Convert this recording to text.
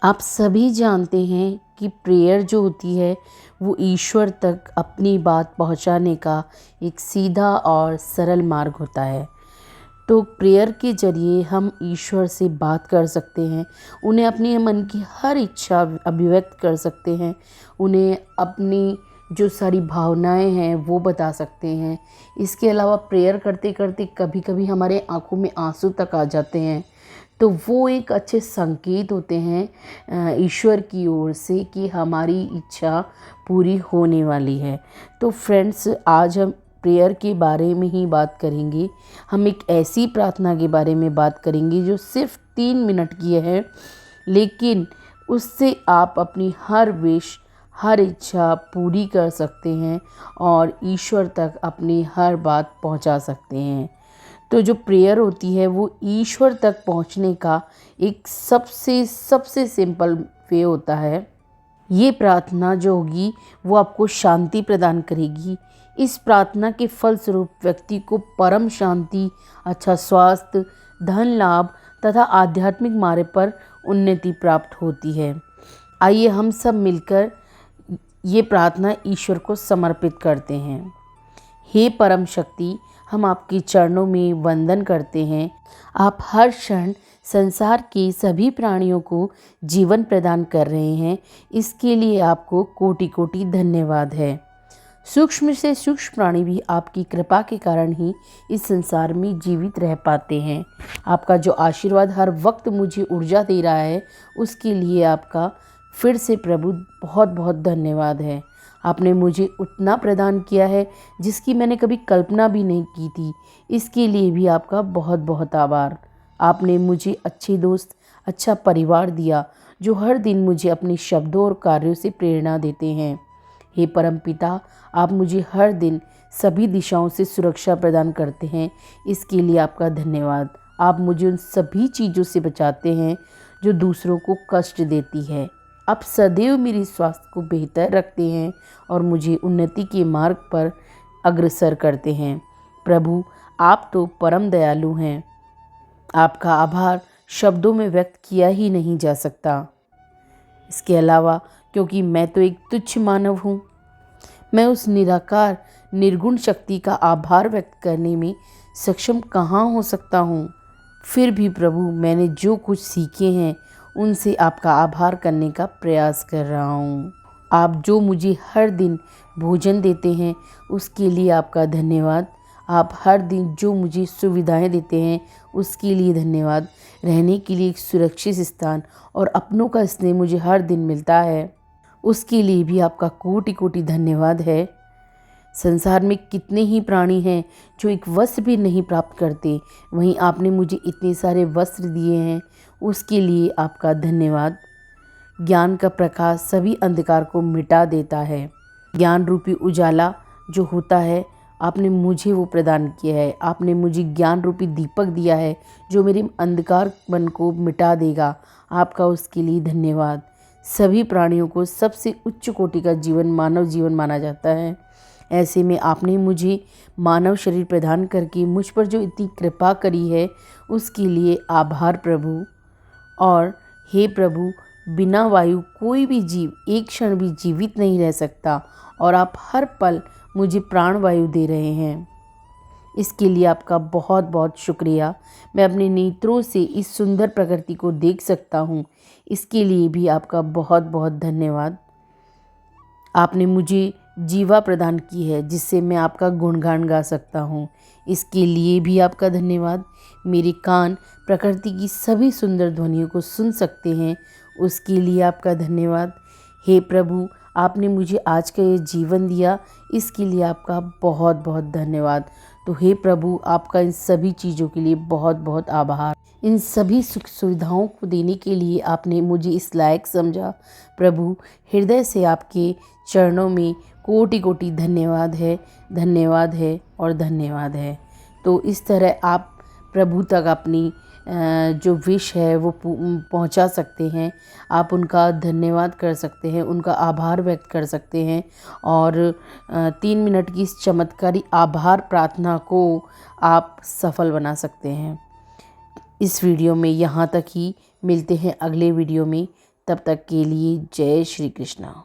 आप सभी जानते हैं कि प्रेयर जो होती है वो ईश्वर तक अपनी बात पहुंचाने का एक सीधा और सरल मार्ग होता है। तो प्रेयर के ज़रिए हम ईश्वर से बात कर सकते हैं, उन्हें अपने मन की हर इच्छा अभिव्यक्त कर सकते हैं, उन्हें अपनी जो सारी भावनाएं हैं वो बता सकते हैं। इसके अलावा प्रेयर करते करते कभी कभी हमारे आंखों में आंसू तक आ जाते हैं, तो वो एक अच्छे संकेत होते हैं ईश्वर की ओर से कि हमारी इच्छा पूरी होने वाली है। तो फ्रेंड्स, आज हम प्रेयर के बारे में ही बात करेंगे। हम एक ऐसी प्रार्थना के बारे में बात करेंगे जो सिर्फ 3 मिनट की है, लेकिन उससे आप अपनी हर विश, हर इच्छा पूरी कर सकते हैं और ईश्वर तक अपनी हर बात पहुंचा सकते हैं। तो जो प्रेयर होती है वो ईश्वर तक पहुंचने का एक सबसे सबसे सिंपल वे होता है। ये प्रार्थना जो होगी वो आपको शांति प्रदान करेगी। इस प्रार्थना के फलस्वरूप व्यक्ति को परम शांति, अच्छा स्वास्थ्य, धन लाभ तथा आध्यात्मिक मार्ग पर उन्नति प्राप्त होती है। आइए हम सब मिलकर ये प्रार्थना ईश्वर को समर्पित करते हैं। हे परम शक्ति, हम आपके चरणों में वंदन करते हैं। आप हर क्षण संसार के सभी प्राणियों को जीवन प्रदान कर रहे हैं। इसके लिए आपको कोटि कोटि धन्यवाद है। सूक्ष्म से सूक्ष्म प्राणी भी आपकी कृपा के कारण ही इस संसार में जीवित रह पाते हैं। आपका जो आशीर्वाद हर वक्त मुझे ऊर्जा दे रहा है, उसके लिए आपका फिर से प्रभु बहुत बहुत धन्यवाद है। आपने मुझे उतना प्रदान किया है जिसकी मैंने कभी कल्पना भी नहीं की थी। इसके लिए भी आपका बहुत बहुत आभार। आपने मुझे अच्छे दोस्त, अच्छा परिवार दिया जो हर दिन मुझे अपने शब्दों और कार्यों से प्रेरणा देते हैं। हे परमपिता, आप मुझे हर दिन सभी दिशाओं से सुरक्षा प्रदान करते हैं। इसके लिए आपका धन्यवाद। आप मुझे उन सभी चीज़ों से बचाते हैं जो दूसरों को कष्ट देती है। आप सदैव मेरे स्वास्थ्य को बेहतर रखते हैं और मुझे उन्नति के मार्ग पर अग्रसर करते हैं। प्रभु, आप तो परम दयालु हैं। आपका आभार शब्दों में व्यक्त किया ही नहीं जा सकता। इसके अलावा क्योंकि मैं तो एक तुच्छ मानव हूँ, मैं उस निराकार निर्गुण शक्ति का आभार व्यक्त करने में सक्षम कहाँ हो सकता हूँ। फिर भी प्रभु, मैंने जो कुछ सीखे हैं उनसे आपका आभार करने का प्रयास कर रहा हूँ। आप जो मुझे हर दिन भोजन देते हैं उसके लिए आपका धन्यवाद। आप हर दिन जो मुझे सुविधाएं देते हैं उसके लिए धन्यवाद। रहने के लिए एक सुरक्षित स्थान और अपनों का स्नेह मुझे हर दिन मिलता है, उसके लिए भी आपका कोटि कोटि धन्यवाद है। संसार में कितने ही प्राणी हैं जो एक वस्त्र भी नहीं प्राप्त करते, वहीं आपने मुझे इतने सारे वस्त्र दिए हैं, उसके लिए आपका धन्यवाद। ज्ञान का प्रकाश सभी अंधकार को मिटा देता है। ज्ञान रूपी उजाला जो होता है, आपने मुझे वो प्रदान किया है। आपने मुझे ज्ञान रूपी दीपक दिया है जो मेरे अंधकार मन को मिटा देगा। आपका उसके लिए धन्यवाद। सभी प्राणियों को सबसे उच्च कोटि का जीवन मानव जीवन माना जाता है। ऐसे में आपने मुझे मानव शरीर प्रदान करके मुझ पर जो इतनी कृपा करी है, उसके लिए आभार प्रभु। और हे प्रभु, बिना वायु कोई भी जीव एक क्षण भी जीवित नहीं रह सकता और आप हर पल मुझे प्राण वायु दे रहे हैं। इसके लिए आपका बहुत बहुत शुक्रिया। मैं अपने नेत्रों से इस सुंदर प्रकृति को देख सकता हूँ, इसके लिए भी आपका बहुत बहुत धन्यवाद। आपने मुझे जीवा प्रदान की है जिससे मैं आपका गुणगान गा सकता हूँ, इसके लिए भी आपका धन्यवाद। मेरे कान प्रकृति की सभी सुंदर ध्वनियों को सुन सकते हैं, उसके लिए आपका धन्यवाद। हे प्रभु, आपने मुझे आज का ये जीवन दिया, इसके लिए आपका बहुत बहुत धन्यवाद। तो हे प्रभु, आपका इन सभी चीज़ों के लिए बहुत बहुत आभार। इन सभी सुख सुविधाओं को देने के लिए आपने मुझे इस लायक समझा। प्रभु, हृदय से आपके चरणों में कोटि कोटि धन्यवाद है, धन्यवाद है और धन्यवाद है। तो इस तरह आप प्रभु तक अपनी जो विश है वो पहुंचा सकते हैं। आप उनका धन्यवाद कर सकते हैं, उनका आभार व्यक्त कर सकते हैं और 3 मिनट की इस चमत्कारी आभार प्रार्थना को आप सफल बना सकते हैं। इस वीडियो में यहाँ तक ही। मिलते हैं अगले वीडियो में। तब तक के लिए जय श्री कृष्णा।